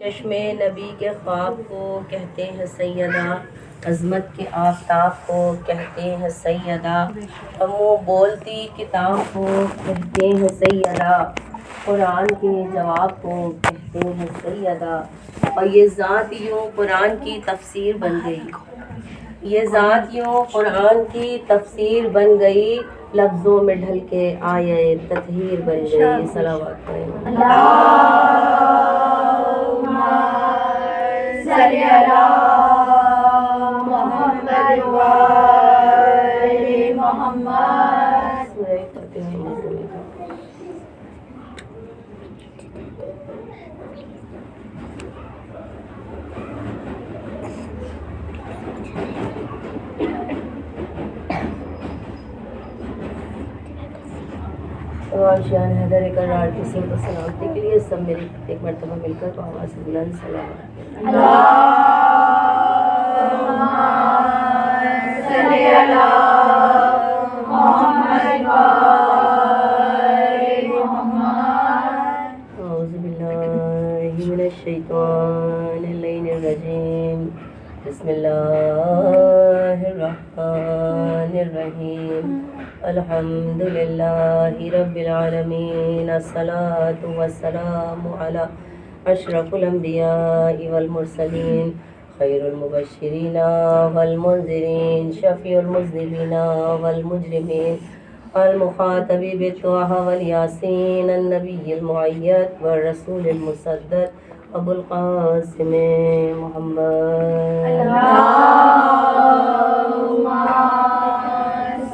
چشم نبی کے خواب کو کہتے ہیں سیدہ، عظمت کے آفتاب کو کہتے ہیں سیدہ، ہم وہ بولتی کتاب کو کہتے ہیں سیدہ، قرآن کے جواب کو کہتے ہیں سیدہ، اور یہ ذات یوں قرآن کی تفسیر بن گئی، یہ ذات یوں قرآن کی تفسیر بن گئی، لفظوں میں ڈھل کے آیے تطہیر بن گئی۔ صلوات پڑھیں۔ اللہم صلی علی محمد و آل محمد۔ سورہ فاتحہ مزمل۔ شان حیدر کرار کی صحت و سلامتی کے لیے سب میری ایک مرتبہ مل کر تو آواز بلند سلام۔ اللہم صلی علی محمد و آل محمد۔ اعوذ باللہ من الشیطان اللعین الرجیم، بسم اللہ الرحمن الرحیم، الحمد للہ رب العالمین، الصلاۃ والسلام علی اشرف الانبیاء والمرسلین، خیر المبشرین والمنذرین، شفیع المذنبین والمجرمین، المخاطب بالطاعہ والیاسین، النبی المؤید والرسول المصدق، ابو القاسم محمد۔ اللہم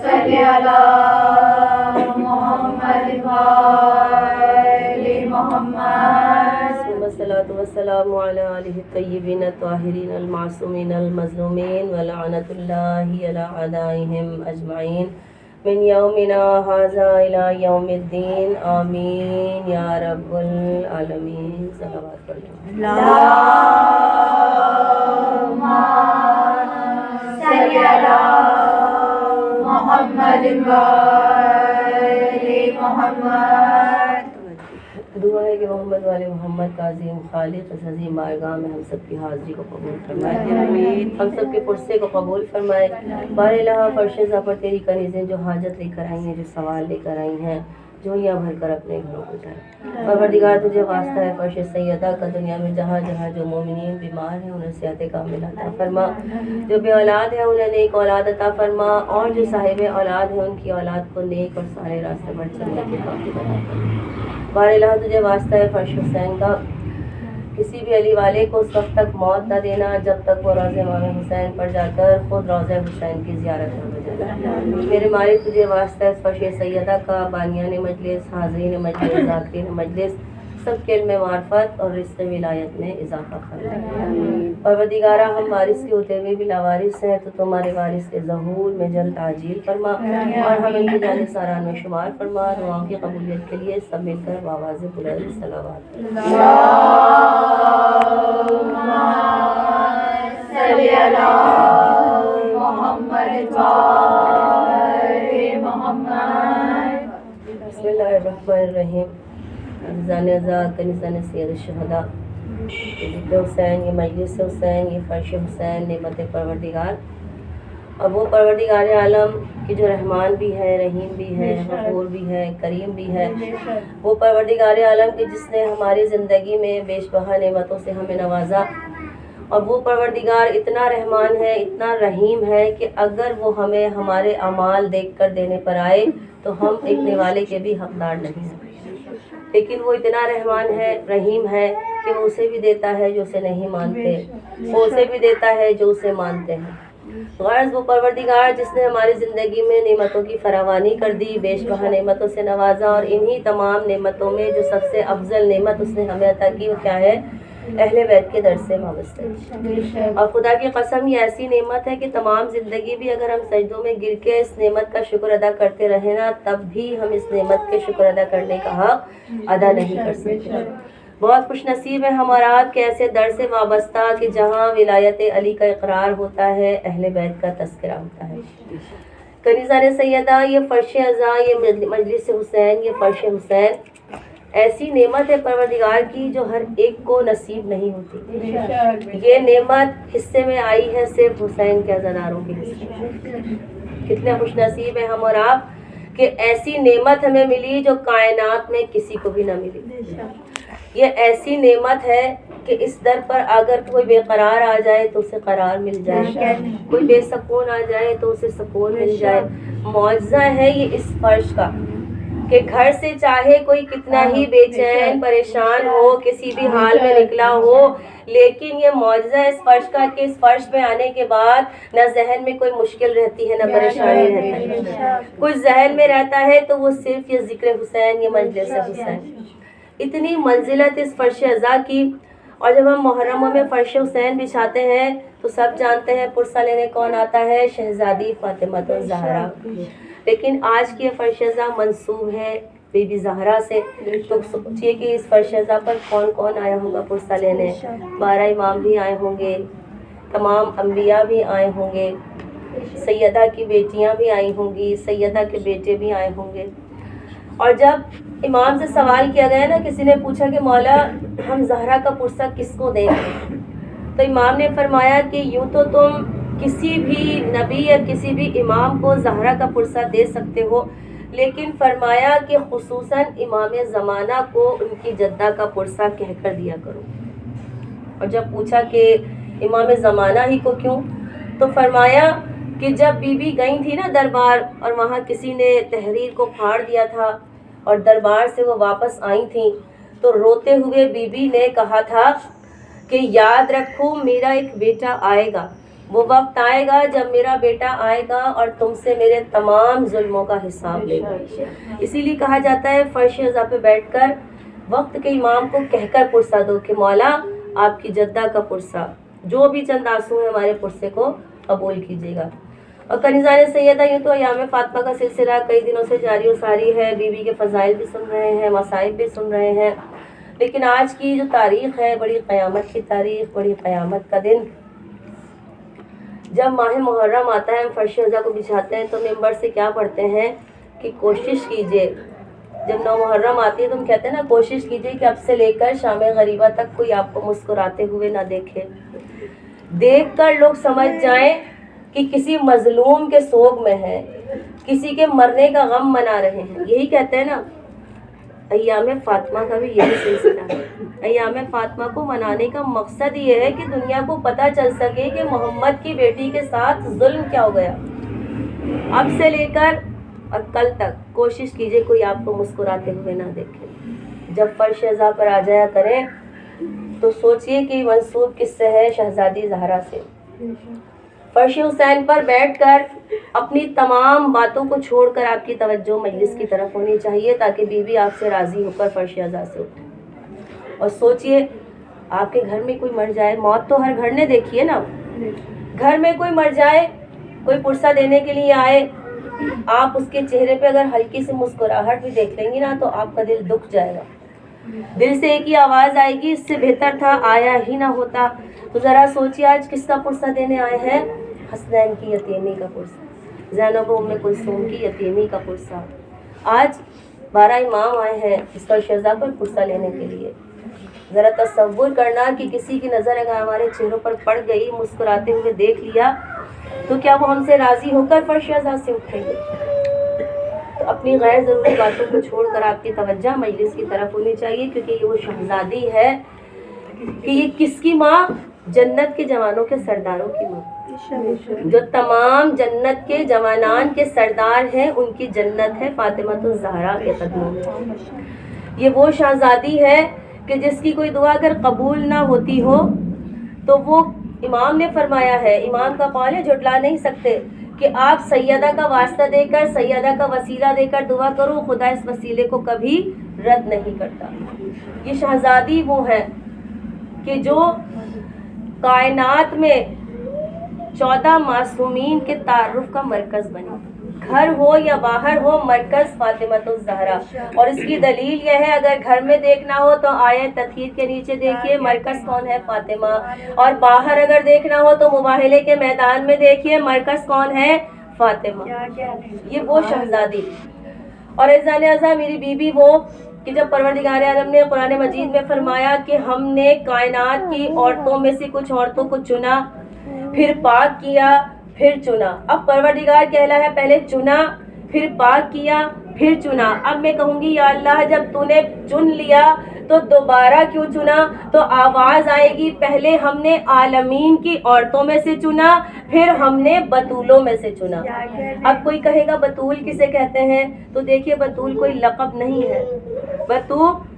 صلی علی محمد و آل محمد۔ والصلاة والسلام علی آلہ الطیبین الطاہرین المعصومین المظلومین، ولعنۃ اللہ علی اعدائہم اجمعین، من یومنا ھذا الی یوم الدین، آمین یا رب العالمین۔ صلوات پڑھیں۔ اللہم صلی علی محمد و آل محمد۔ دعا ہے کہ محمد والے محمد کا عظیم خالق اس عظیم بارگاہ میں ہم سب کی حاضری کو قبول فرمائے، ہم سب کے پرسے کو قبول فرمائے۔ بار الہ فرش ذا پر تیری کنیزیں جو حاجت لے کر آئی ہیں، جو سوال لے کر آئی ہیں، جھولیاں بھر کر اپنے گھروں کو جائیں۔ پروردگار تجھے واسطہ ہے فرش سیدہ کا، دنیا میں جہاں جہاں جو مومنین بیمار ہیں انہیں صحت کامل عطا فرما، جو بے اولاد ہیں انہیں نیک اولاد عطا فرما، اور جو صاحب اولاد ہیں ان کی اولاد کو نیک اور سارے راستے پر چلنے کے توفیق عطا فرما۔ بار الہ تجھے واسطہ ہے فرش حسین کا، کسی بھی علی والے کو اس وقت تک موت نہ دینا جب تک وہ روضہ امام حسین پر جا کر خود روضہ حسین کی زیارت نہ ہو جائے۔ میرے مالک تجھے واسطہ ہے فرش سیدہ کا، بانیان مجلس، حاضرین مجلس، ذاکرین مجلس، سب کے علم معرفت اور رزق ولایت میں اضافہ فرما۔ پروردگارہ ہم وارث کے ہوتے ہوئے بھی لاوارث ہیں، تو تمہارے وارث کے ظہور میں جلد تعجیل فرما، اور ہم ان کی جانب ساران میں شمار فرما۔ دعاؤں کی قبولیت کے لیے سب مل کر بآواز بلند صلوات۔ اللہم صلی علی محمد و آل محمد۔ بسم اللہ الرحمن الرحیم۔ عزیزان اعزاء، کنیزان سید الشہداء، یہ ذکر حسین، یہ مجلس حسین، یہ فرش حسین، نعمت پروردگار، اور وہ پروردگار عالم کہ جو رحمان بھی ہے، رحیم بھی ہے، غفور بھی ہے، کریم بھی ہے، وہ پروردگار عالم کہ جس نے ہماری زندگی میں بیش بہا نعمتوں سے ہمیں نوازا، اور وہ پروردگار اتنا رحمان ہے، اتنا رحیم ہے کہ اگر وہ ہمیں ہمارے اعمال دیکھ کر دینے پر آئے تو ہم ایک نوالے کے بھی حقدار نہیں ہیں، لیکن وہ اتنا رحمان ہے، رحیم ہے کہ وہ اسے بھی دیتا ہے جو اسے نہیں مانتے، وہ اسے بھی دیتا ہے جو اسے مانتے ہیں۔ غرض وہ پروردگار جس نے ہماری زندگی میں نعمتوں کی فراوانی کر دی، بیش بہا نعمتوں سے نوازا، اور انہی تمام نعمتوں میں جو سب سے افضل نعمت اس نے ہمیں عطا کی وہ کیا ہے؟ اہل بیت کے در سے وابستہ۔ اور خدا کی قسم یہ ایسی نعمت ہے کہ تمام زندگی بھی اگر ہم سجدوں میں گر کے اس نعمت کا شکر ادا کرتے رہے نا، تب بھی ہم اس نعمت کے شکر ادا کرنے کا حق ادا نہیں کر سکتے۔ بہت خوش نصیب ہے ہم اور آپ کے ایسے در سے وابستہ کہ جہاں ولایت علی کا اقرار ہوتا ہے، اہل بیت کا تذکرہ ہوتا ہے۔ کنیزان سیدہ، یہ فرش عزا، یہ مجلس حسین، یہ فرش حسین ایسی نعمت ہے پروردگار کی جو ہر ایک کو نصیب نہیں ہوتی. یہ نعمت حصے میں آئی ہے صرف حسین کے عزاداروں کے حصے. کتنے خوش نصیب ہیں ہم اور آپ کہ ایسی نعمت ہمیں ملی جو کائنات میں کسی کو بھی نہ ملی. یہ ایسی نعمت ہے کہ اس در پر اگر کوئی بے قرار آ جائے تو اسے قرار مل جائے, کوئی بے سکون آ جائے تو اسے سکون مل جائے. معجزہ ہے یہ اس فرش کا کہ گھر سے چاہے کوئی کتنا ہی بے چین پریشان ہو, کسی بھی حال میں نکلا ہو, لیکن یہ معجزہ اس فرش کا کہ اس فرش پہ آنے کے بعد نہ ذہن میں کوئی مشکل رہتی ہے نہ پریشانی رہتی ہے. کچھ ذہن میں رہتا ہے تو وہ صرف یہ ذکر حسین, یہ مجلس حسین. اتنی منزلت اس فرش عزا کی. اور جب ہم محرموں میں فرش حسین بچھاتے ہیں تو سب جانتے ہیں پرسہ لینے کون آتا ہے, شہزادی فاطمہ الزہرا. لیکن آج کی یہ فرش عزا منسوب ہے بی بی زہرا سے. تو سوچئے کہ اس فرش عزا پر کون کون آیا ہوگا پرسہ لینے. 12 امام بھی آئے ہوں گے, تمام انبیاء بھی آئے ہوں گے, سیدہ کی بیٹیاں بھی آئی ہوں گی, سیدہ کے بیٹے بھی آئے ہوں گے. اور جب امام سے سوال کیا گیا نا, کسی نے پوچھا کہ مولا ہم زہرا کا پرسہ کس کو دیں, تو امام نے فرمایا کہ یوں تو تم کسی بھی نبی یا کسی بھی امام کو زہرا کا پرسہ دے سکتے ہو, لیکن فرمایا کہ خصوصاً امام زمانہ کو ان کی جدہ کا پرسہ کہہ کر دیا کرو. اور جب پوچھا کہ امام زمانہ ہی کو کیوں, تو فرمایا کہ جب بی بی گئی تھی نا دربار اور وہاں کسی نے تحریر کو پھاڑ دیا تھا اور دربار سے وہ واپس آئی تھیں, تو روتے ہوئے بی بی نے کہا تھا کہ یاد رکھو میرا ایک بیٹا آئے گا, وہ وقت آئے گا جب میرا بیٹا آئے گا اور تم سے میرے تمام ظلموں کا حساب لے گا. اسی لیے کہا جاتا ہے فرش عزا پہ بیٹھ کر وقت کے امام کو کہہ کر پرسہ دو کہ مولا آپ کی جدہ کا پرسہ, جو بھی چند آنسو ہیں ہمارے پرسے کو قبول کیجیے گا. اور کنیزان سیدہ یوں تو ایام فاطمہ کا سلسلہ کئی دنوں سے جاری و ساری ہے, بی بی کے فضائل بھی سن رہے ہیں, مصائب بھی سن رہے ہیں. لیکن آج کی جو تاریخ ہے بڑی قیامت کی تاریخ, بڑی قیامت کا دن. جب ماہ محرم آتا ہے, ہم فرش عزا کو بچھاتے ہیں تو ممبر سے کیا پڑھتے ہیں کہ کوشش کیجئے. جب 9 محرم آتی ہے تو ہم کہتے ہیں نا کوشش کیجئے کہ اب سے لے کر شام غریبہ تک کوئی آپ کو مسکراتے ہوئے نہ دیکھے. دیکھ کر لوگ سمجھ جائیں کہ کسی مظلوم کے سوگ میں ہے, کسی کے مرنے کا غم منا رہے ہیں. یہی کہتے ہیں نا, ایام فاطمہ کا بھی یہی سلسلہ ہے. ایام فاطمہ کو منانے کا مقصد یہ ہے کہ دنیا کو پتہ چل سکے کہ محمد کی بیٹی کے ساتھ ظلم کیا ہو گیا. اب سے لے کر اور کل تک کوشش کیجئے کوئی آپ کو مسکراتے ہوئے نہ دیکھے. جب فرش عزا پر آ جایا کریں تو سوچئے کہ منسوب کس سے ہے, شہزادی زہرا سے. فرش حسین پر بیٹھ کر اپنی تمام باتوں کو چھوڑ کر آپ کی توجہ مجلس کی طرف ہونی چاہیے تاکہ بی بی آپ سے راضی ہو کر فرش عزا سے اٹھے. اور سوچئے آپ کے گھر میں کوئی مر جائے, موت تو ہر گھر نے دیکھی ہے نا, گھر میں کوئی مر جائے, کوئی پرسہ دینے کے لیے آئے, آپ اس کے چہرے پہ اگر ہلکی سی مسکراہٹ بھی دیکھ لیں گی نا تو آپ کا دل دکھ جائے گا. دل سے ایک ہی آواز آئے گی, اس سے بہتر تھا آیا ہی نہ ہوتا. تو ذرا سوچیے آج کس کا پرسہ دینے آئے ہیں, حسنین کی یتیمی کا پرسہ, زینب ام کلثوم کی یتیمی کا پرسہ. آج 12 امام آئے ہیں اس فرش عزا پر پرسہ لینے کے لیے. ذرا تصور کرنا کہ کسی کی نظر اگر ہمارے چہروں پر پڑ گئی, مسکراتے ہوئے دیکھ لیا, تو کیا وہ ہم سے راضی ہو کر فرش عزا سے اٹھیں گے؟ تو اپنی غیر ضروری باتوں کو چھوڑ کر آپ کی توجہ مجلس کی طرف ہونی چاہیے, کیونکہ یہ وہ شہزادی ہے کہ یہ کس کی ماں, جنت کے جوانوں کے سرداروں کی ماں, جو تمام جنت کے جوانان کے سردار ہیں, ان کی جنت ہے فاطمہ الزہرا کے قدموں میں. یہ وہ شہزادی ہے کہ جس کی کوئی دعا اگر قبول نہ ہوتی ہو تو وہ امام نے فرمایا ہے, امام کا قول ہے, جھٹلا نہیں سکتے, کہ آپ سیدہ کا واسطہ دے کر, سیدہ کا وسیلہ دے کر دعا کرو, خدا اس وسیلے کو کبھی رد نہیں کرتا. یہ شہزادی وہ ہے کہ جو کائنات میں 14 معصومین کے تعارف کا مرکز بنی. گھر ہو یا باہر ہو, مرکز فاطمہ الزہرا. اور اس کی دلیل یہ ہے, اگر گھر میں دیکھنا ہو تو آیت تطہیر کے نیچے دیکھیے مرکز کون ہے, فاطمہ. اور باہر اگر دیکھنا ہو تو مباہلے کے میدان میں دیکھیے مرکز کون ہے, فاطمہ. یہ وہ شہزادی. اور عزیزان اعزاء, میری بیوی وہ کہ جب پروردگار عالم نے قرآن مجید میں فرمایا کہ ہم نے کائنات کی عورتوں میں سے کچھ عورتوں کو چنا، پھر پاک کیا، پھر چنا. اب پروردگار کہلا ہے پہلے چنا، پھر پاک کیا، پھر چنا. اب میں کہوں گی یا اللہ جب تو نے چن لیا تو دوبارہ کیوں چنا؟ تو آواز آئے گی پہلے ہم نے عالمین کی عورتوں میں سے چنا، پھر ہم نے بطولوں میں سے چنا. اب کوئی کہے گا بطول کسے کہتے ہیں؟ تو دیکھیے بطول کوئی لقب نہیں ہے،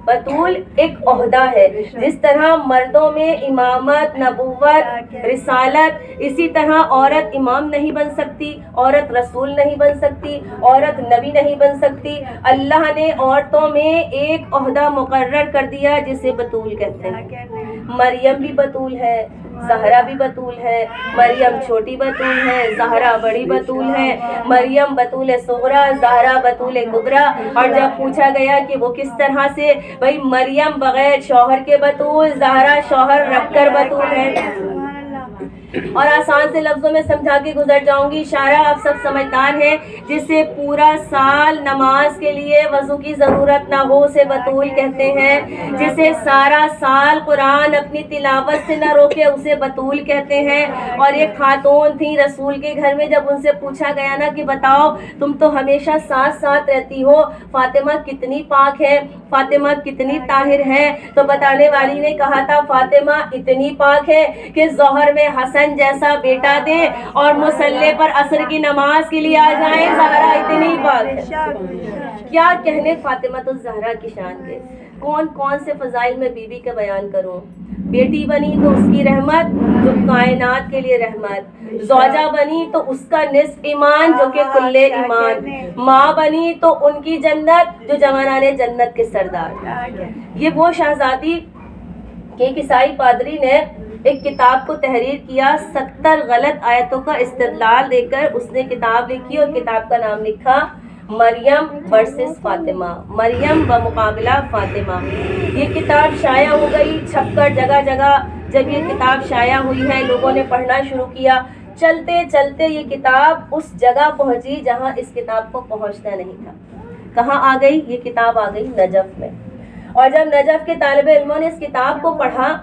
بطول ایک عہدہ ہے. جس طرح مردوں میں امامت، نبوت، رسالت، اسی طرح عورت امام نہیں بن سکتی، عورت رسول نہیں بن سکتی، عورت نبی نہیں بن سکتی. اللہ نے عورتوں میں ایک عہدہ مقرر کر دیا جسے بطول کہتے ہیں. مریم بھی بطول ہے، زہرا بھی بطول ہے. مریم چھوٹی بطول ہے، زہرا بڑی بطول ہے. مریم بطول صغرا، زہرا بطول کبرا. اور جب پوچھا گیا کہ وہ کس طرح سے، بھائی مریم بغیر شوہر کے بطول، زہرا شوہر رکھ کر بطول ہے. اور آسان سے لفظوں میں سمجھا کے گزر جاؤں گی. اشارہ آپ سب سمجھدار ہیں. جسے پورا سال نماز کے لیے وضو کی ضرورت نہ ہو اسے بطول کہتے ہیں. جسے سارا سال قرآن اپنی تلاوت سے نہ روکے اسے بطول کہتے ہیں. اور ایک خاتون تھی رسول کے گھر میں، جب ان سے پوچھا گیا نا کہ بتاؤ تم تو ہمیشہ ساتھ ساتھ رہتی ہو، فاطمہ کتنی پاک ہے، فاطمہ کتنی طاہر ہے، تو بتانے والی نے کہا تھا فاطمہ اتنی پاک ہے کہ ظہر میں حسن جیسا بیٹا دے اور مصلی پر عصر کی نماز کے لیے آ جائیں. زہرا اتنی پاک ہے. کیا کہنے فاطمہ تو زہرا کی شان کے. کون کون سے فضائل میں بی بی کا بیان کروں. بیٹی بنی تو اس کی رحمت جو کائنات کے لیے رحمت، زوجہ بنی تو اس کا نصف ایمان جو کہ کل ایمان، ماں بنی تو ان کی جنت جو جوانان جنت کے سردار. یہ وہ شہزادی کہ ایک عیسائی پادری نے ایک کتاب کو تحریر کیا، 70 غلط آیتوں کا استدلال دے کر اس نے کتاب لکھی اور کتاب کا نام لکھا مریم ورسز فاطمہ، مریم بمقابلہ فاطمہ. یہ کتاب شائع ہو گئی، چھپ کر جگہ جگہ. جب یہ کتاب شائع ہوئی ہے لوگوں نے پڑھنا شروع کیا. چلتے چلتے یہ کتاب اس جگہ پہنچی جہاں اس کتاب کو پہنچنا نہیں تھا. کہاں آ گئی یہ کتاب؟ آ گئی نجف میں. اور جب نجف کے طالب علموں نے اس کتاب کو پڑھا،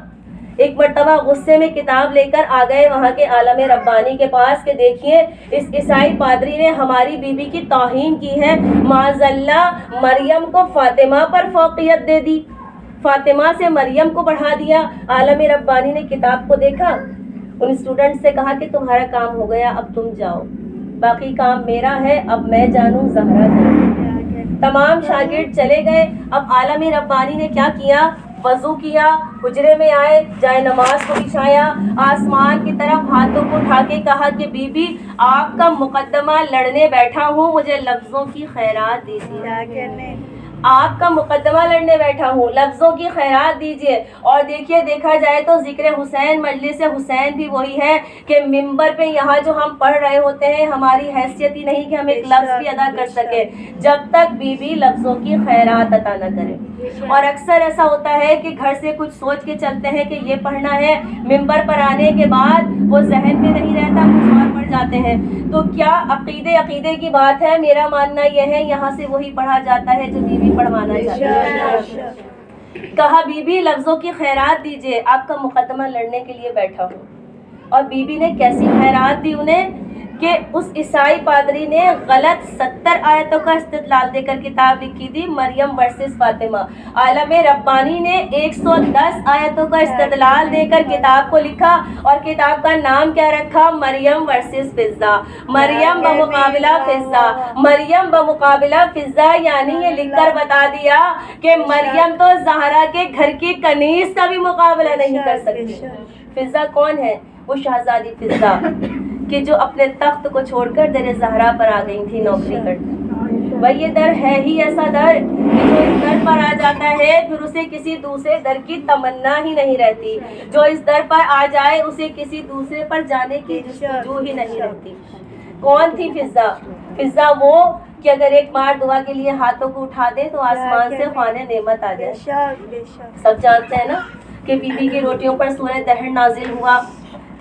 ایک مرتبہ غصے میں کتاب لے کر آ گئے وہاں کے عالم ربانی کے پاس کہ دیکھیے اس عیسائی پادری نے ہماری بی بی کی توہین کی ہے، معاذ اللہ مریم کو فاطمہ پر فوقیت دے دی، فاطمہ سے مریم کو بڑھا دیا. عالم ربانی نے کتاب کو دیکھا، ان اسٹوڈنٹ سے کہا کہ تمہارا کام ہو گیا، اب تم جاؤ، باقی کام میرا ہے، اب میں جانوں زہرا جانوں. تمام شاگرد چلے گئے. اب عالم ربانی نے کیا کیا؟ وضو کیا، حجرے میں آئے، جائے نماز کو بچھایا، آسمان کی طرف ہاتھوں کو اٹھا کے کہا کہ بی بی آپ کا مقدمہ لڑنے بیٹھا ہوں، مجھے لفظوں کی خیرات دیجیے. آپ کا مقدمہ لڑنے بیٹھا ہوں، لفظوں کی خیرات دیجیے. اور دیکھیے دیکھا جائے تو ذکر حسین، مجلس حسین بھی وہی ہے کہ ممبر پہ یہاں جو ہم پڑھ رہے ہوتے ہیں ہماری حیثیت ہی نہیں کہ ہم ایک لفظ بھی ادا کر سکے جب تک بی بی لفظوں کی خیرات عطا نہ کرے. اور اکثر ایسا ہوتا ہے کہ گھر سے کچھ سوچ کے چلتے ہیں کہ یہ پڑھنا ہے، ممبر پر آنے کے بعد وہ ذہن میں نہیں رہتا، کچھ اور پڑھ جاتے ہیں. تو کیا عقیدے کی بات ہے. میرا ماننا یہ ہے یہاں سے وہی پڑھا جاتا ہے جو بی بی پڑھوانا چاہیے. کہا بی بی لفظوں کی خیرات دیجیے، آپ کا مقدمہ لڑنے کے لیے بیٹھا ہوں. اور بی بی نے کیسی خیرات دی انہیں کہ اس عیسائی پادری نے غلط 70 آیتوں کا استدلال دے کر کتاب لکھی تھی مریم ورسز فاطمہ. عالم ربانی نے 110 آیتوں کا استدلال دے کر کتاب کو لکھا اور کتاب کا نام کیا رکھا؟ مریم ورسز فضہ، مریم بمقابلہ فضہ. مریم بمقابلہ فضہ یعنی یہ لکھ کر بتا دیا کہ مریم تو زہرا کے گھر کی کنیز کا بھی مقابلہ نہیں کر سکتی. فضہ کون ہے؟ وہ شہزادی فضہ کہ جو اپنے تخت کو چھوڑ کر در زہرا پر آ گئی تھی نوکری کرنے. بھائی یہ در ہے ہی ایسا در کہ جو اس در پر آ جاتا ہے پھر اسے کسی دوسرے در کی تمنا ہی نہیں رہتی. جو اس در پر آ جائے اسے کسی دوسرے پر جانے کی جستجو ہی نہیں رہتی. کون تھی فضہ؟ فضہ وہ کہ اگر ایک بار دعا کے لیے ہاتھوں کو اٹھا دے تو آسمان سے خوان نعمت آ جائے. سب جانتے ہیں نا کہ بی بی کی روٹیوں پر سورہ دہر نازل ہوا.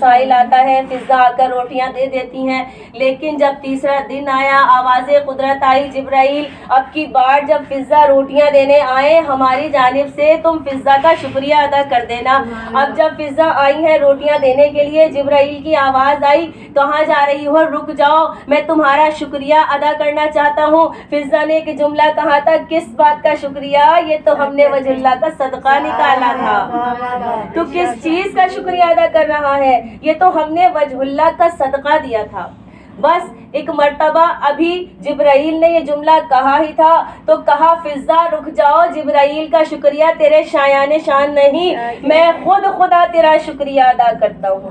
سائل آتا ہے، فضا آ کر روٹیاں دے دیتی ہیں، لیکن جب تیسرا دن آیا آواز قدرت آئی، جبرائیل اب کی بار جب فضا روٹیاں دینے آئے ہماری جانب سے تم فضا کا شکریہ ادا کر دینا۔ اب جب فضا آئی ہے روٹیاں دینے کے لیے، جبرائیل کی آواز آئی، کہاں جا رہی ہو، رک جاؤ، میں تمہارا شکریہ ادا کرنا چاہتا ہوں۔ فضا نے ایک جملہ کہا تھا، کس بات کا شکریہ؟ یہ تو ہم نے وجہ اللہ کا صدقہ نکالا تھا۔ تو کس چیز کا شکریہ ادا کر رہا ہے؟ یہ تو ہم نے وجہ اللہ کا صدقہ دیا تھا۔ بس ایک مرتبہ ابھی جبرائیل نے یہ جملہ کہا ہی تھا تو کہا، فضا رک جاؤ، جبرائیل کا شکریہ تیرے شایان شان نہیں، میں خود خدا تیرا شکریہ ادا کرتا ہوں۔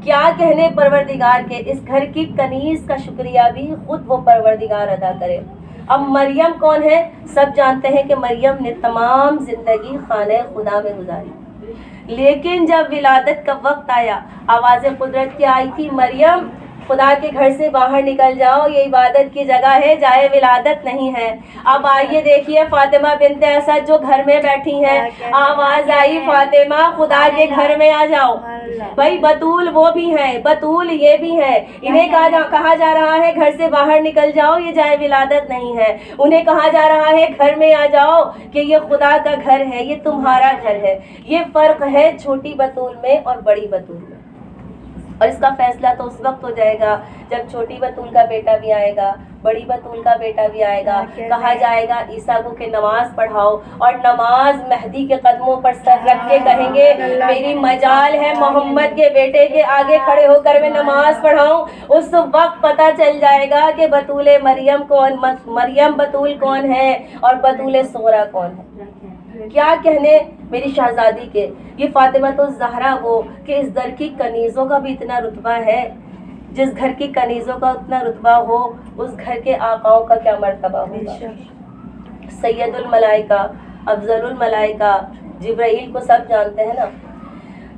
کیا کہنے پروردگار کے، اس گھر کی کنیز کا شکریہ بھی خود وہ پروردگار ادا کرے۔ اب مریم کون ہے؟ سب جانتے ہیں کہ مریم نے تمام زندگی خانہ خدا میں گزاری، لیکن جب ولادت کا وقت آیا آواز قدرت کی آئی تھی، مریم خدا کے گھر سے باہر نکل جاؤ، یہ عبادت کی جگہ ہے، جائے ولادت نہیں ہے۔ اب آئیے دیکھیے فاطمہ بنت اسد جو گھر میں بیٹھی ہیں، آواز آئی، فاطمہ خدا کے گھر میں آ جاؤ۔ بھائی بطول وہ بھی ہے، بطول یہ بھی ہے، انہیں کہا جا رہا ہے گھر سے باہر نکل جاؤ، یہ جائے ولادت نہیں ہے۔ انہیں کہا جا رہا ہے گھر میں آ جاؤ کہ یہ خدا کا گھر ہے، یہ تمہارا گھر ہے۔ یہ فرق ہے چھوٹی بطول میں اور بڑی بطول میں، اور اس کا فیصلہ تو اس وقت ہو جائے گا جب چھوٹی بطول کا بیٹا بھی آئے گا، بڑی بطول کا بیٹا بھی آئے گا۔ کہا جائے گا عیسیٰ کو کہ نماز پڑھاؤ، اور نماز مہدی کے قدموں پر سر رکھ کے کہیں گے، میری مجال ہے محمد کے بیٹے کے آگے کھڑے ہو کر میں نماز پڑھاؤں۔ اس وقت پتہ چل جائے گا کہ بطول مریم کون، مریم بطول کون ہے اور بطول صغریٰ کون ہے۔ کیا کہنے میری شہزادی کے، یہ فاطمہ الزہرا وہ کہ اس در کی کنیزوں کا بھی اتنا رتبہ ہے، جس گھر کی کنیزوں کا اتنا رتبہ ہو اس گھر کے آقاؤں کا کیا مرتبہ ہوگا۔ سید الملائکہ، افضل الملائکہ، جبرائیل کو سب جانتے ہیں نا۔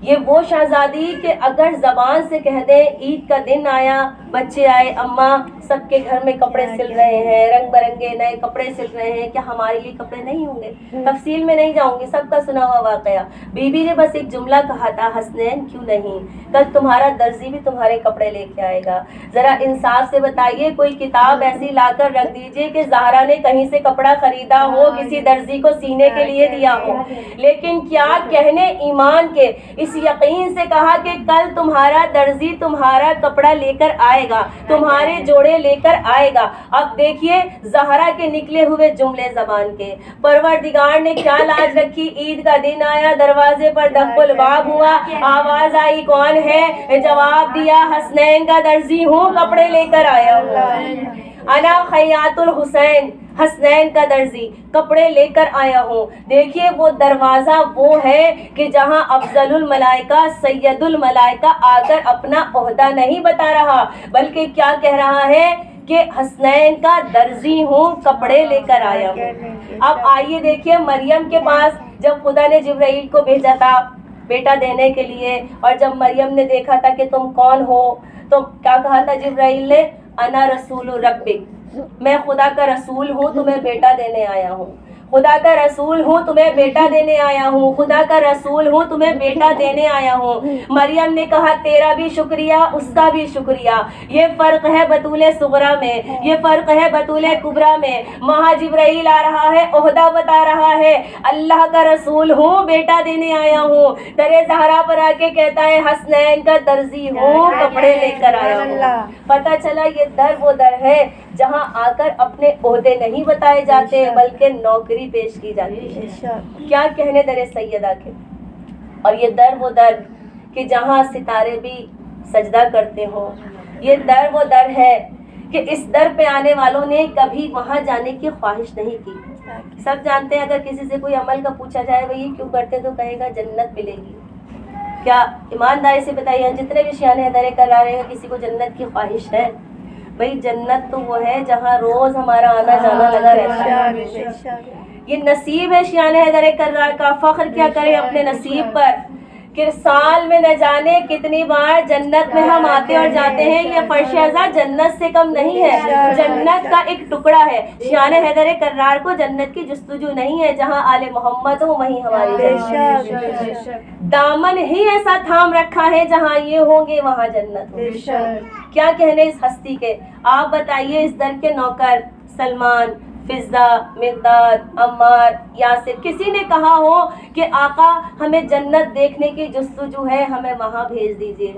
یہ وہ شہزادی کہ اگر زبان سے کہہ دیں عید کا دن آیا، بچے آئے، اماں سب کے گھر میں کپڑے سل رہے ہیں، رنگ برنگے نئے کپڑے سل رہے ہیں، کیا ہمارے لیے کپڑے نہیں ہوں گے؟ تفصیل میں نہیں جاؤں گی، سب کا سنا ہوا واقعہ۔ بی بی نے بس ایک جملہ کہا تھا، حسنین کیوں نہیں، کل تمہارا درزی بھی تمہارے کپڑے لے کے آئے گا۔ ذرا انصاف سے بتائیے، کوئی کتاب ایسی لا کر رکھ دیجئے کہ زہرا نے کہیں سے کپڑا خریدا ہو، کسی درزی کو سینے کے لیے دیا ہو۔ لیکن کیا کہنے ایمان کے، اس یقین سے کہا کہ کل تمہارا درزی تمہارا کپڑا لے کر آئے گا، تمہارے جوڑے لے کر آئے گا۔ اب دیکھیے زہرا کے نکلے ہوئے جملے زبان کے، پروردگار نے کیا لاج رکھی۔ عید کا دن آیا، دروازے پر دق الباب ہوا، آواز آئی کون ہے؟ جواب دیا حسنین کا درزی ہوں، کپڑے لے کر آیا ہوں۔ انا خیاط الحسین، حسنین کا درزی، کپڑے لے کر آیا ہوں۔ دیکھیے وہ دروازہ وہ ہے کہ جہاں افضل الملائکہ سید الملائکہ آ کر اپنا عہدہ نہیں بتا رہا، بلکہ کیا کہہ رہا ہے کہ حسنین کا درزی ہوں، کپڑے لے کر آیا ہوں۔ اب آئیے دیکھیے مریم کے پاس جب خدا نے جبرائیل کو بھیجا تھا بیٹا دینے کے لیے، اور جب مریم نے دیکھا تھا کہ تم کون ہو، تو کیا کہا تھا جبرائیل نے؟ انا رسول ربک، میں خدا کا رسول ہوں، تمہیں بیٹا دینے آیا ہوں، خدا کا رسول ہوں، تمہیں بیٹا دینے آیا ہوں، خدا کا رسول ہوں، تمہیں بیٹا دینے آیا ہوں۔ مریم نے کہا تیرا بھی شکریہ، اس کا بھی شکریہ۔ یہ فرق ہے بطول صغریٰ میں، یہ فرق ہے بطول کبریٰ میں۔ وہاں جبرائیل آ رہا ہے، عہدہ بتا رہا ہے، اللہ کا رسول ہوں، بیٹا دینے آیا ہوں۔ در زہرا پر آ کے کہتا ہے حسنین کا درزی ہوں، کپڑے لے کر آیا ہوں۔ پتہ چلا یہ در وہ در ہے جہاں آ کر اپنے عہدے نہیں بتائے جاتے بلکہ نوکری پیش کی جاتی ہے۔ کیا کہنے در سیدہ کے، اور یہ در وہ در کہ جہاں ستارے بھی سجدہ کرتے ہوں۔ یہ در وہ در ہے کہ اس در پہ آنے والوں نے کبھی وہاں جانے کی خواہش نہیں کی۔ سب جانتے ہیں اگر کسی سے کوئی عمل کا پوچھا جائے بھئی کیوں کرتے تو کہے گا جنت ملے گی۔ کیا ایمانداری سے بتائیے جتنے بھی شیان حیدرے کر رہے ہیں کسی کو جنت کی خواہش ہے؟ بھئی جنت تو وہ ہے جہاں روز ہمارا آنا جانا لگا رہتا ہے۔ یہ نصیب ہے شیان حیدر کرار کا، فخر کیا کریں اپنے نصیب پر کہ سال میں نہ جانے کتنی بار جنت میں ہم آتے اور جاتے ہیں. یہ فرش ازا جنت سے کم نہیں ہے، جنت کا ایک ٹکڑا ہے. شان حیدر کرار کو جنت کی جستجو نہیں ہے، جہاں آل محمد ہو وہیں ہماری جنت. دامن ہی ایسا تھام رکھا ہے، جہاں یہ ہوں گے وہاں جنت ہو. کیا کہنے اس ہستی کے. آپ بتائیے اس در کے نوکر سلمان، فضا، مقداد، عمار، یاسر، کسی نے کہا ہو کہ آقا ہمیں جنت دیکھنے کی جستجو ہے، ہمیں وہاں بھیج دیجیے.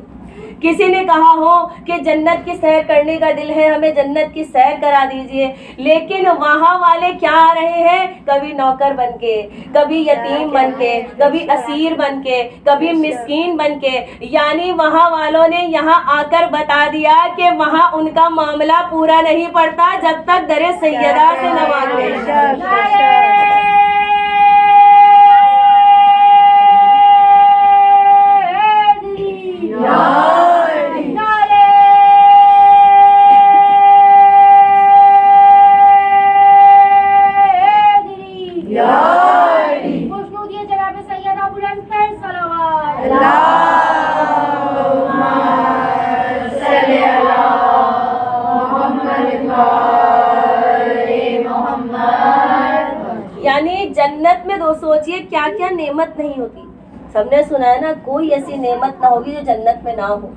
کسی نے کہا ہو کہ جنت کی سیر کرنے کا دل ہے، ہمیں جنت کی سیر کرا دیجیے. لیکن وہاں والے کیا آ رہے ہیں؟ کبھی نوکر بن کے، کبھی یتیم بن کے، کبھی اسیر بن کے، کبھی مسکین بن کے. یعنی وہاں والوں نے یہاں آ کر بتا دیا کہ وہاں ان کا معاملہ پورا نہیں پڑتا جب تک در سیدہ سے نہ مانگے. یعنی جنت میں دو سوچئے کیا کیا نعمت نہیں ہوتی. سب نے سنا ہے نا، کوئی ایسی نعمت نہ ہوگی جو جنت میں نہ ہو.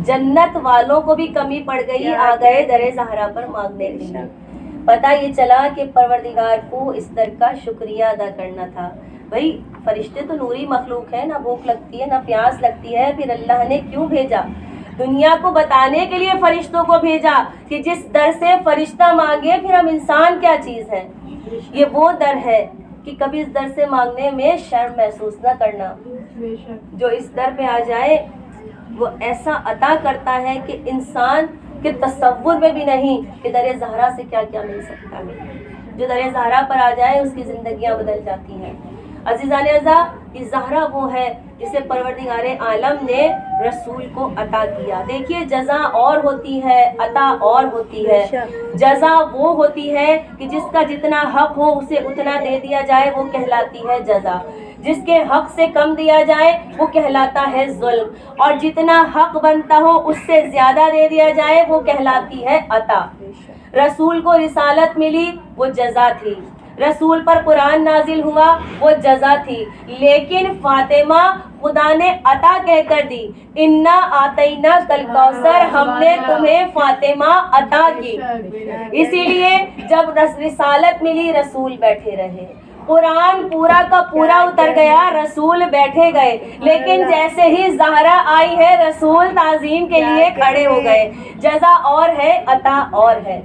جنت والوں کو بھی کمی پڑ گئی، آ گئے در زہرا پر مانگنے کے لیے. پتہ یہ چلا کہ پروردگار کو اس در کا شکریہ ادا کرنا تھا. بھائی فرشتے تو نوری مخلوق ہے، نہ بھوک لگتی ہے نہ پیاس لگتی ہے، پھر اللہ نے کیوں بھیجا؟ دنیا کو بتانے کے لیے فرشتوں کو بھیجا کہ جس در سے فرشتہ مانگے پھر ہم انسان کیا چیز ہے. یہ وہ در ہے کہ کبھی اس در سے مانگنے میں شرم محسوس نہ کرنا. جو اس در پہ آ جائے وہ ایسا عطا کرتا ہے کہ انسان کے تصور میں بھی نہیں کہ در زہرا سے کیا کیا مل سکتا ہے. جو در زہرا پر آ جائے اس کی زندگیاں بدل جاتی ہیں. عزیزان اعزاء، یہ زہرا وہ ہے جسے پروردگار عالم نے رسول کو عطا کیا. دیکھیے جزا اور ہوتی ہے، عطا اور ہوتی ہے. جزا وہ ہوتی ہے کہ جس کا جتنا حق ہو اسے اتنا دے دیا جائے، وہ کہلاتی ہے جزا. جس کے حق سے کم دیا جائے وہ کہلاتا ہے ظلم، اور جتنا حق بنتا ہو اس سے زیادہ دے دیا جائے وہ کہلاتی ہے عطا. رسول کو رسالت ملی وہ جزا تھی، رسول پر قرآن نازل ہوا وہ جزا تھی. لیکن فاطمہ خدا نے عطا کہہ کر دی، انا آتینا کل کوثر، ہم نے تمہیں فاطمہ عطا کی. اسی لیے جب رسالت ملی رسول بیٹھے رہے، قرآن پورا کا پورا اتر گیا، رسول بیٹھے گئے. لیکن جیسے ہی زہرا آئی ہے رسول تعظیم کے لیے کھڑے ہو گئے. جزا اور ہے، عطا اور ہے.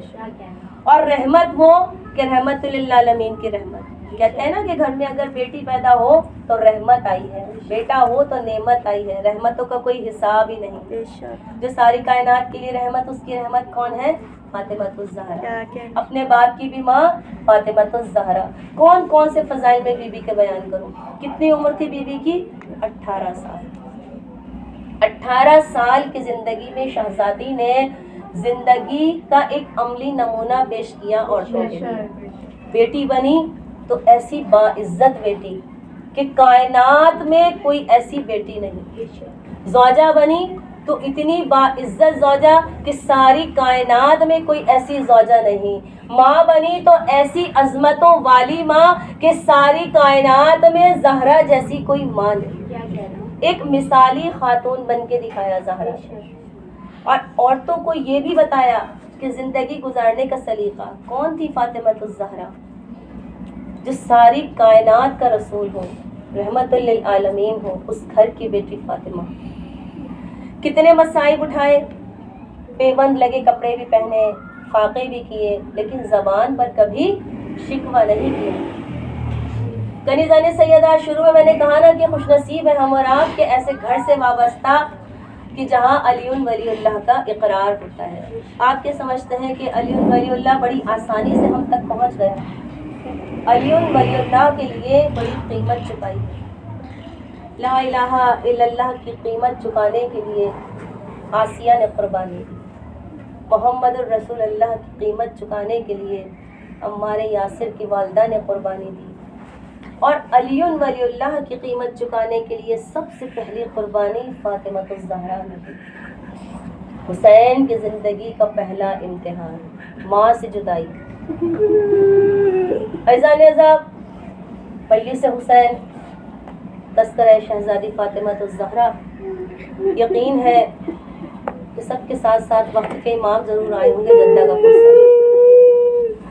اور رحمت وہ کہ رحمت للعالمین کی رحمت. کہتے ہیں نا کہ گھر میں اگر بیٹی پیدا ہو تو رحمت آئی ہے، بیٹا ہو تو نعمت آئی ہے. رحمتوں کا کوئی حساب ہی نہیں. جو ساری کائنات کے لیے رحمت، اس کی رحمت کون ہے؟ فاطمۃ الزہرا. اپنے باپ کی بھی ماں فاطمۃ الزہرا. کون کون سے فضائل میں بی بی کے بیان کروں؟ کتنی عمر تھی بی بی کی؟ 18 سال. 18 سال کی زندگی میں شہزادی نے زندگی کا ایک عملی نمونہ پیش کیا عورتوں کے لیے. بیٹی بنی تو ایسی باعزت بیٹی کہ کائنات میں کوئی ایسی بیٹی نہیں. زوجہ بنی تو اتنی باعزت زوجہ کہ ساری کائنات میں کوئی ایسی زوجہ نہیں. ماں بنی تو ایسی عظمتوں والی ماں کہ ساری کائنات میں زہرا جیسی کوئی ماں نہیں. ایک مثالی خاتون بن کے دکھایا زہرا. اور عورتوں کو یہ بھی بتایا کہ زندگی گزارنے کا سلیقہ. کون تھی فاطمۃ الزہرا؟ جو ساری کائنات کا رسول ہو، رحمت للعالمین ہو، اس گھر کی بیٹی فاطمہ. کتنے مصائب اٹھائے، پیبند لگے کپڑے بھی پہنے، فاقے بھی کیے، لیکن زبان پر کبھی شکوہ نہیں کیا. کنیزان سیدہ، شروع میں نے کہا نا کہ خوش نصیب ہے ہم اور آپ کہ ایسے گھر سے وابستہ کہ جہاں علی ولی اللہ کا اقرار ہوتا ہے. آپ کیا سمجھتے ہیں کہ علی ولی اللہ بڑی آسانی سے ہم تک پہنچ گیا؟ علی ولی اللہ کے لیے بڑی قیمت چکائی. لا الہ الا اللہ کی قیمت چکانے کے لیے آسیہ نے قربانی دی. محمد الرسول اللہ کی قیمت چکانے کے لیے عمار یاسر کی والدہ نے قربانی دی. اور علی ولی اللہ کی قیمت چکانے کے لیے سب سے پہلی قربانی فاطمہ الزہرا نے دی۔ حسین کی زندگی کا پہلا امتحان ماں سے جدائی۔ عزیزان عزاب، مجلس حسین، تذکرہ شہزادی فاطمہ الزہرا، یقین ہے کہ سب کے ساتھ ساتھ وقت کے امام ضرور آئے ہوں گے۔ جدہ کا پرسہ،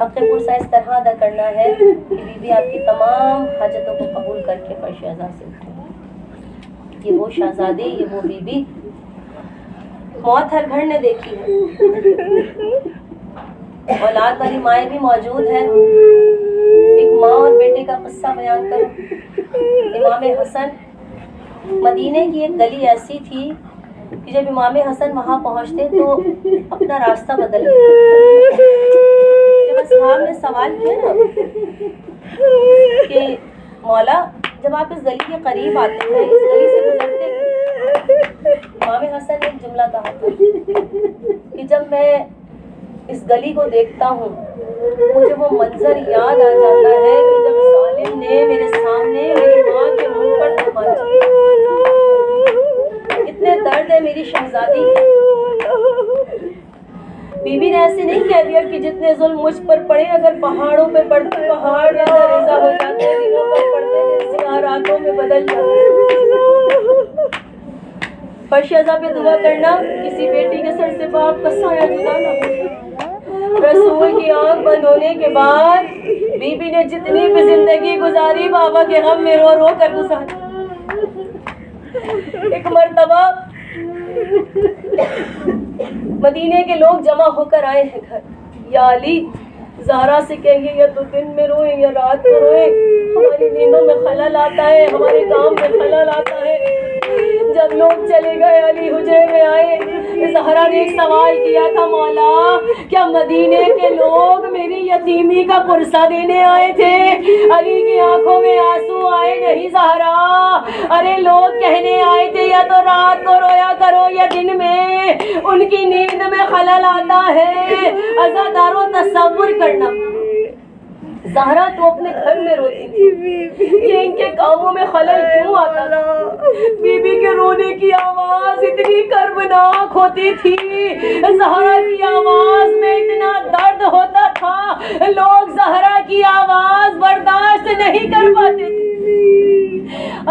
حق پرسہ اس طرح ادا کرنا ہے کہ بی بی آپ کی تمام حاجتوں کو قبول کر کے فرش اعزاز سے اٹھیں۔ یہ وہ شہزادی، یہ وہ بی بی موت ہر گھر نے دیکھی ہے۔ اولاد والی مائیں بھی موجود ہیں۔ ایک ماں اور بیٹے کا قصہ بیان کروں۔ امام حسن، مدینے کی ایک گلی ایسی تھی کہ جب امام حسن وہاں پہنچتے تو اپنا راستہ بدل لیتے۔ جب اصحاب نے سوال کیا نا کہ مولا جب آپ اس گلی کے قریب آتے ہیں، اس گلی سے گزرتے ہیں، امام حسن نے ایک جملہ کہا تھا کہ جب میں اس گلی کو دیکھتا ہوں مجھے وہ منظر یاد آ جاتا ہے کہ جب ظالم نے میرے سامنے میری ماں کے منہ پر تماچا۔ اتنے درد ہے میری شہزادی۔ بی بی نے ایسے نہیں کہہ دیا کہ جتنے ظلم مجھ پر پڑے، اگر پہاڑوں پہ پڑتے پہاڑ رضا ہو جاتے، دلوں پر پڑتے سیاہ راتوں میں بدل جاتے۔ فرش اعزاز پہ دعا کرنا کسی بیٹی کے سر سے باپ کا سایہ جدا نہ ہو۔ رسول کی آنکھ بند ہونے کے بعد بی بی نے جتنی بھی زندگی گزاری بابا کے غم میں رو رو کر گزاری۔ ایک مرتبہ مدینے کے لوگ جمع ہو کر آئے ہیں گھر۔ یا علی، زہرا سے کہیں گے یا تو دن میں روئیں یا رات کو روئیں، ہماری نیندوں میں خلل آتا ہے، ہمارے کام میں خلل آتا ہے۔ جب لوگ چلے گئے علی حجرے میں آئے، زہرا نے ایک سوال کیا تھا، مولا کیا مدینے کے لوگ میری یتیمی کا پرسہ دینے آئے تھے؟ علی کی آنکھوں میں آنسو آئے، نہیں زہرا، ارے لوگ کہنے آئے تھے یا تو رات کو رویا کرو یا دن میں، ان کی نیند میں خلل آتا ہے۔ عزاداروں تصور کرنا، زہرا تو اپنے گھر میں روتی تھی کہ ان کے کاموں میں خلل کیوں آتا تھا۔ بی بی کے رونے کی آواز اتنی کربناک ہوتی تھی، زہرا کی آواز میں اتنا درد ہوتا تھا، لوگ زہرا کی آواز برداشت نہیں کر پاتے تھے۔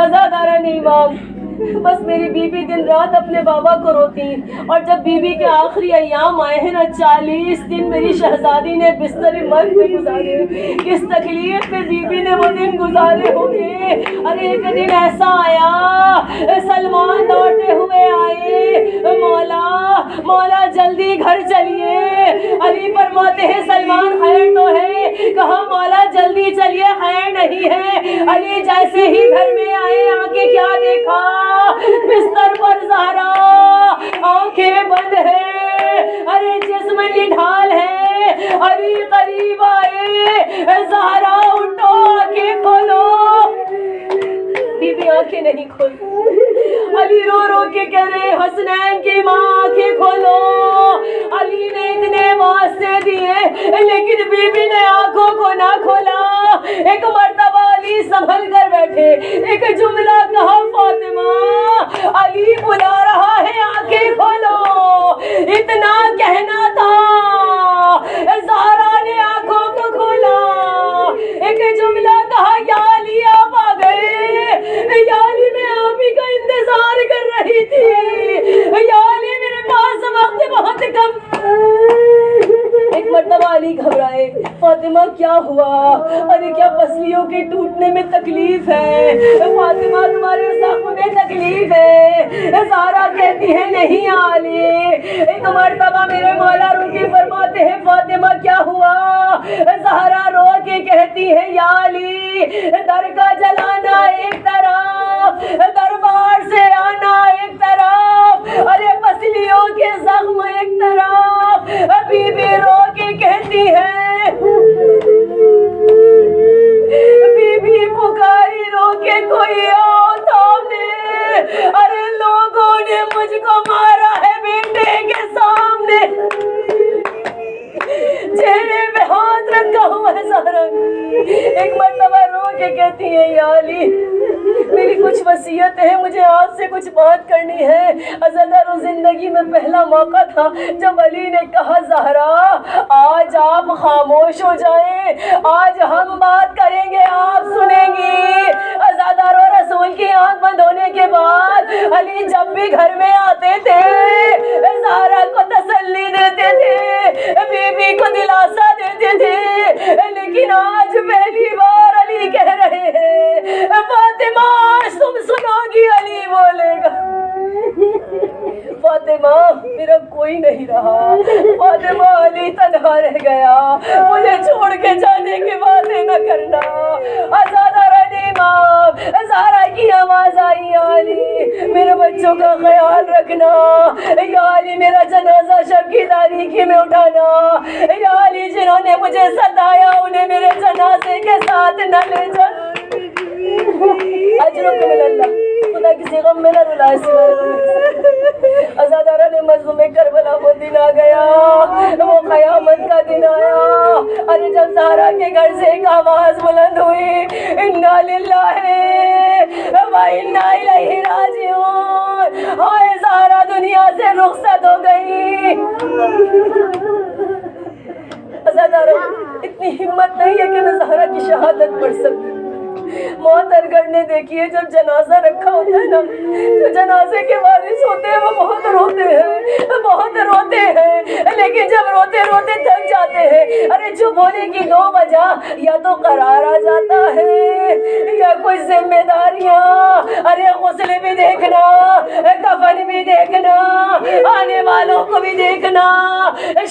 عزاداران امام، بس میری بی بی دن رات اپنے بابا کو روتی، اور جب بی بی کے آخری ایام آئے ہیں نا، 40 دن میری شہزادی نے بستر مرگ میں گزارے۔ کس تکلیف میں بی بی نے وہ دن گزارے ہوں گے۔ ارے ایک دن ایسا آیا، سلمان دوڑتے ہوئے آئے، مولا جلدی گھر چلیے۔ علی فرماتے ہیں سلمان خیر تو ہے؟ کہا مولا جلدی چلیے، خیر نہیں ہے۔ علی جیسے ہی گھر میں آئے، آنکھیں کیا دیکھا، بستر پر زہرا، آنکھیں بند ہے، ارے جسم نڈھال ہے۔ علی قریب آئے، زہرا اٹھو، آنکھیں کھولو۔ بی بی آنکھیں نہیں کھولتی۔ علی رو رو کے کہہ رہے حسنین کی ماں آنکھیں کھولو۔ علی نے اتنے واسطے دیے لیکن بی بی نے آنکھوں کو نہ کھولا۔ ایک مرتبہ علی سنبھل کر بیٹھے، ایک جملہ کہا، فاطمہ علی بلا رہا ہے، آنکھیں کھولو۔ اتنا کہنا تھا، زہرا نے آنکھوں کو کھولا۔ ایک جملہ کہا، یا علی آپ آ گئے، یا علی میں آپ ہی کا انتظار کر رہی تھی، یا علی میرے پاس وقت بہت کم۔ ایک مرتبہ علی گھبرائے، فاطمہ کیا ہوا؟ ارے کیا پسلیوں کے ٹوٹنے میں تکلیف ہے؟ فاطمہ تمہارے زخم میں تکلیف ہے؟ زہرا کہتی ہے نہیں علی۔ ایک مرتبہ میرے مولا روکی، فرماتے ہیں فاطمہ کیا ہوا؟ زہرا رو کے کہتی ہے یا علی در کا جلانا ایک طرف، دربار سے آنا ایک طرف، ارے پسلیوں کے زخم ایک طرف۔ بی بی رو کے کہتی ہے، بی بی پکاری رو کے کوئی آؤ تھامنے، ارے لوگوں نے مجھ کو مارا ہے بیٹے کے سامنے۔ چہرے پہ ہاتھ رکھا ہوا ہے زہرا ایک مرتبہ رو کے کہتی ہے یا علی میری کچھ وصیت ہے, مجھے آپ سے کچھ بات کرنی ہے. عزادارو زندگی میں پہلا موقع تھا جب علی نے کہا زہرا آج آپ خاموش ہو جائیں, آج ہم بات کریں گے آپ سنیں گی. عزادارو رسول کی آنکھ بند ہونے کے بعد علی جب بھی گھر میں آتے تھے زہرا کو تسلی دیتے تھے, بی بی کو دلاسا دیتے تھے, لیکن آج پہلی بار علی کہہ رہے ہیں فاطمہ تم سنو گی. علی بولے گا فاطمہ میرا کوئی نہیں رہا, فاطمہ علی تنہا رہ گیا, مجھے چھوڑ کے جانے کی باتیں نہ کرنا. آزادارہ امام زہرا کی آواز آئی یا علی میرے بچوں کا خیال رکھنا, یا علی میرا جنازہ شب کی تاریکی میں اٹھانا, یا علی جنہوں نے مجھے ستایا انہیں میرے جنازے کے ساتھ نہ لے جا. اجرکم اللہ, خدا کسی غم میں نہ رلائے سوائے. عزادارہ نے مظلوم کربلا وہ دن آ گیا, وہ قیامت کا دن آیا. ارے جب زہرا کے گھر سے ایک آواز بلند ہوئی انا للہ و انا الیہ راجعون, ہائے زہرا دنیا سے رخصت ہو گئی. عزادارہ اتنی ہمت نہیں ہے کہ میں زہرا کی شہادت پڑھ سکوں. محترگڑھ نے دیکھیے جب جنازہ رکھا ہوتا ہے نا, جو جنازے کے وارث ہوتے ہیں وہ بہت روتے ہیں, لیکن جب روتے روتے تھک جاتے ہیں, ارے چپ ہونے کی دو وجہ, یا تو قرار آ جاتا ہے یا کوئی ذمہ داریاں. ارے غسل بھی دیکھنا, کفن بھی دیکھنا, آنے والوں کو بھی دیکھنا.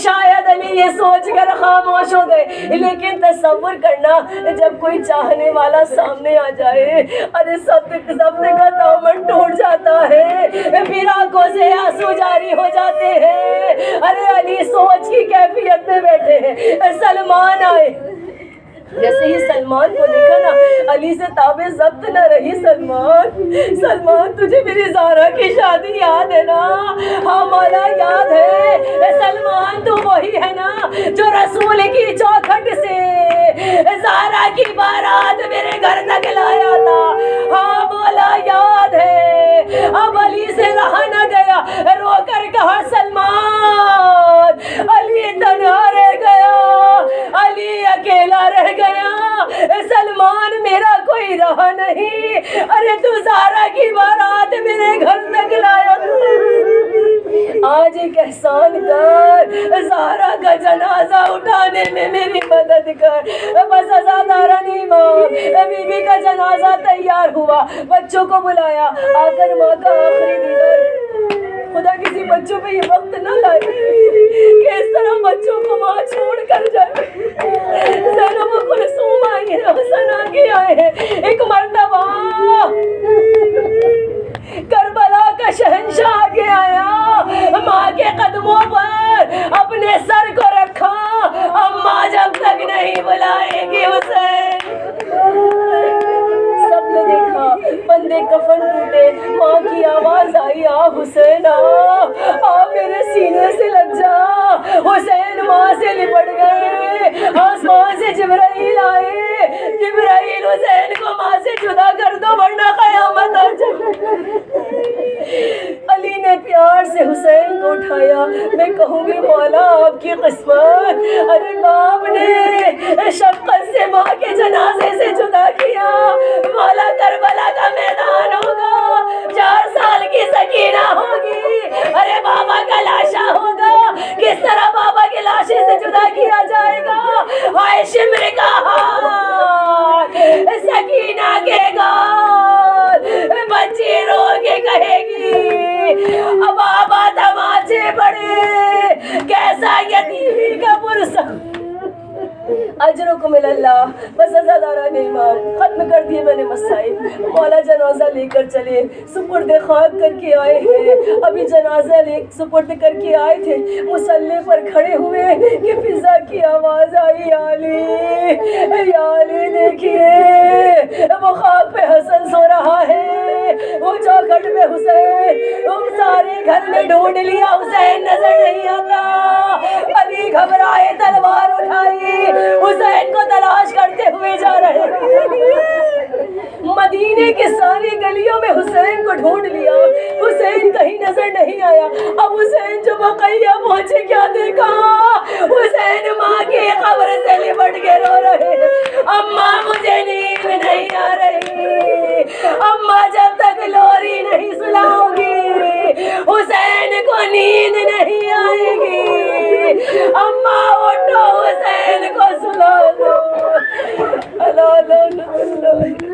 شاید علی یہ سوچ کر خاموش ہو گئے, لیکن تصور کرنا جب کوئی چاہنے والا سامنے آ جائے, ارے سب کا دامن ٹوٹ جاتا ہے, پھر آنکھوں سے آنسو جاری ہو جاتے ہیں. ارے علی سوچ کی کیفیت میں بیٹھے ہیں. سلمان آئے, جیسے ہی سلمان کو دیکھا نا علی سے تابع ضبط نہ رہی. سلمان تجھے میری زہرا کی شادی یاد ہے نا؟ ہاں مولا یاد ہے. سلمان تو وہی ہے نا جو رسول کی چوکھٹ سے زہرا کی بارات میرے گھر تک لایا تھا. ہاں مولا یاد ہے. اب علی سے رہا نہ گیا, رو کر کہا سلمان علی تنہا رہ گیا, علی اکیلا رہ گیا. سلمان میرا کوئی رہا نہیں, ارے تو زہرا کی بارات میرے گھر تک لایا. آج ایک احسان کر, زہرا کا جنازہ اٹھانے میں میری مدد کر. بس عزادارہ امام بی بی کا جنازہ تیار ہوا, بچوں کو بلایا, آ کر ماں کا آخری دیدار. خدا کسی بچوں پہ یہ وقت نہ لائے کہ اس طرح بچوں کو ماں چھوڑ کر جائے. زینب و کلثوم آئی ہیں, حسن آگے آئے ہیں. ایک مرتبہ کربلا کا شہنشاہ آگے آیا, ماں کے قدموں پر اپنے سر کو رکھا. اماں جب تک نہیں بلائے گی حسین. سب نے دیکھا, بندے کفن ٹوٹے, ماں کی آواز آئی آ حسین آ میرے سینے سے لگ جا. حسین ماں سے لپٹ گئے. آسمان سے جبرائیل آئے, جبرائیل حسین کو ماں سے جدا کر دو ورنہ قیامت آ جائے. علی نے پیار سے حسین کو اٹھایا. میں کہوں گی مولا آپ کی قسمت, ارے باپ نے شفقت سے ماں کے جنازے سے جدا کیا. مولا کربلا کا میدان ہوگا, 4 سال کی سکینہ ہوگی, ارے بابا کا لاشا ہوگا, کس طرح بابا کے لاشے سے جدا کیا جائے گا. ہائے شمر کا ہاتھ, سکینہ کے گال, بچی رو کے کہے گی بابا تماچے بڑے, کیسا یتیمی کا پرسا. اجرکم اللہ. بس عزادارہ امام ختم کر دیے میں نے مسائل. مولا جنازہ لے کر چلے, سپرد خاک کر کے آئے ہیں. ابھی جنازہ لے سپرد کر کے آئے تھے, مصلی پر کھڑے ہوئے کہ فضا کی آواز آئی یا علی دیکھیے وہ خاک پہ حسن سو رہا ہے. وہ چوکھٹ میں حسین، سارے گھر میں ڈھونڈ لیا، حسین نظر نہیں آتا۔ علی گھبرائے، تلوار اٹھائی، حسین کو تلاش کرتے ہوئے جا رہے ہیں۔ مدینے کی ساری گلیوں میں حسین کو ڈھونڈ لیا، حسین کہیں نظر نہیں آیا۔ اب حسین جو بقیہ پہنچے، کیا دیکھا؟ حسین ماں کی قبر سے لپٹ کے رو رہے ہیں، اماں مجھے نیند نہیں آ رہی، اماں جب تک لوری نہیں سلاؤ گی حسین کو نیند نہیں آئے گی، اماں اٹھو حسین کو سلا دو۔ اللہ اللہ اللہ اللہ۔